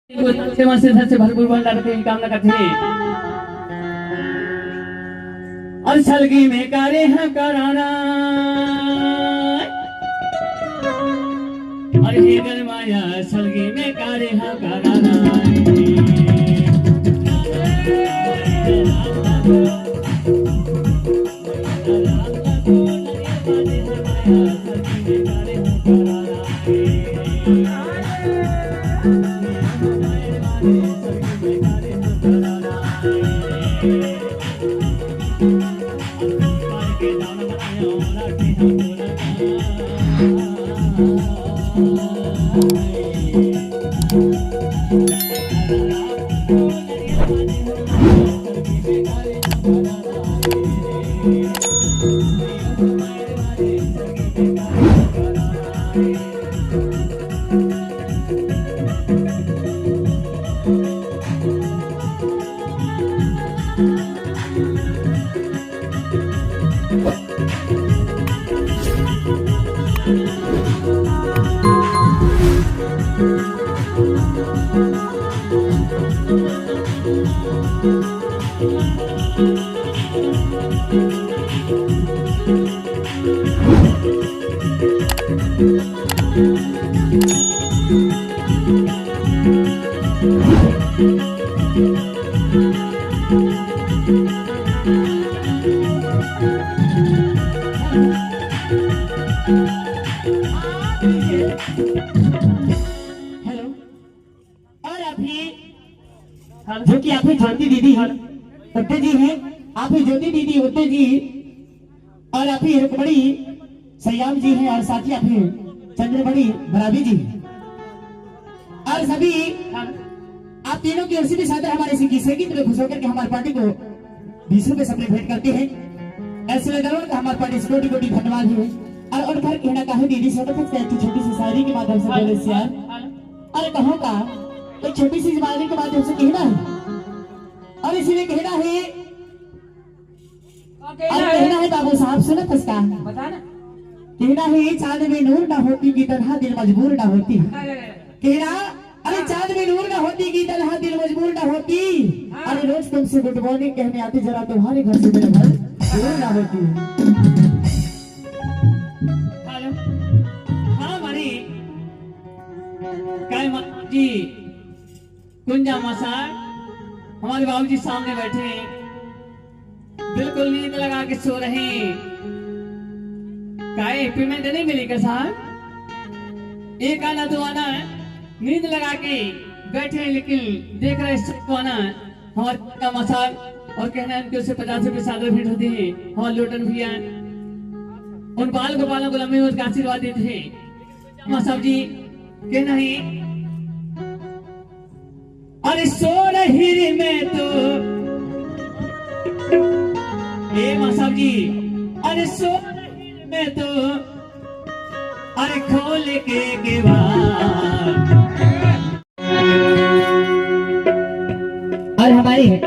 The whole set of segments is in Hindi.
सेवा से धन से भरपूर भंडार की कामना करते हैं। और सलगी में कार्य है कराना और हे गरमाया सलगी में कार्य है कराना जो कि आप ही ज्योति दीदी उत्ते जी हैं, आप ही ज्योति दीदी उत्ते जी और आप ही रुकमणी सयाम जी हैं और साथ ही आप ही चंद्रमणि बराबी जी और सभी आप तीनों की ओर से भी सादर हमारे सिक्की संगीत में खुश होकर के हमारी पार्टी को 20 रुपए सबसे भेंट करते हैं। ऐसे दरों का हमारी पार्टी से कोटि कोटि धन्यवाद है। और घर कहना कहा दीदी से छोटी सी शायरी के माध्यम से बोले यार अरे कहो का तो छोटी सी शायरी के माध्यम से कहना है और इसीलिए कहना है बाबू साहब सुनो फसका बता ना कहना है चांद में नूर ना होती की तरह दिल मजबूर ना होती कहना अरे चांद में नूर ना होती की तरह दिल मजबूर ना होती अरे रोज तुमसे गुड मॉर्निंग कहने आती जरा तुम्हारे घर से मेरा घर जरूर ना होती। हेलो हाँ मारी काय जी कुंजा मसा हमारे बाबूजी सामने बैठे हैं, बिल्कुल नींद लगा के सो रहे हैं। काय पेमेंट नहीं मिली क्या साहब? एक आना दो आना नींद लगा के बैठे हैं, लेकिन देख रहे सबको आना हमारे मसाल और कहना है उनके 50 रुपए सादर भेंट होते हैं। हमारे लोटन भैया उन बाल गोपालों को लंबे उम्र का आशीर्वाद देते हैं। मसाब जी कहना है अरे सो रही में तो ए मसाब जी अरे सो रही में तो अरे खोल के केवाड़ और हमारी है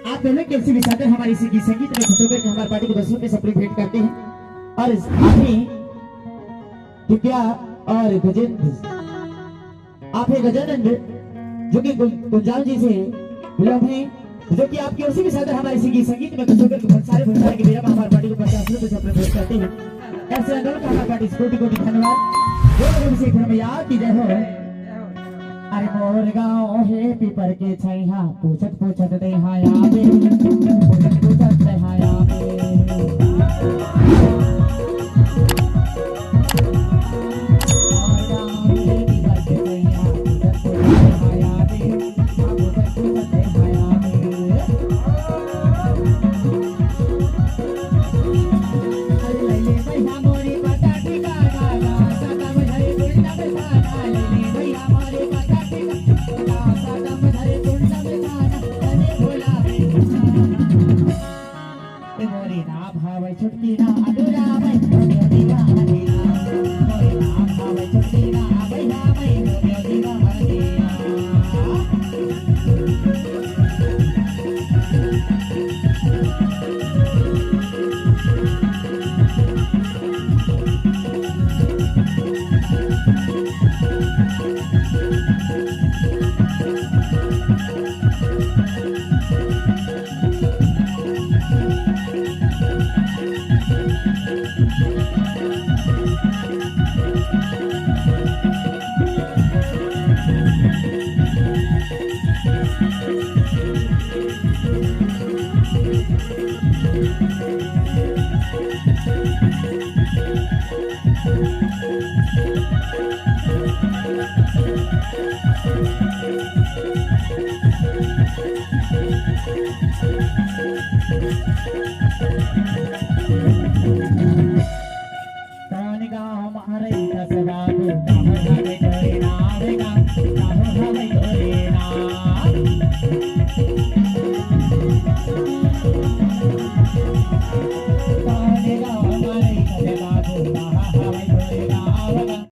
आप दोनों कैसे भी सादर हमारी सिक्की संगीत में खुश होकर हमारी पार्टी को 10 रुपए सप्ली भेंट करते हैं। और आपने दिव्या और गजेंद्र आप है गजानंद जो कि गुंजाल जी से विलंब है, जो कि आपकी ओर से भी सादर हमारी सिक्की संगीत में खुश होकर बहुत सारे भंडारे के मेरा हमारी पार्टी को 50 रुपए सप्ली भेंट करते हैं। ऐसे आंदोलन का हमारी पार्टी कोटि कोटि धन्यवाद। जो लोगों से याद की जय हो। अरे मोर गाँव है पीपर के छैहा पूछत पूछत देहाया में पूछत पूछत देहाया में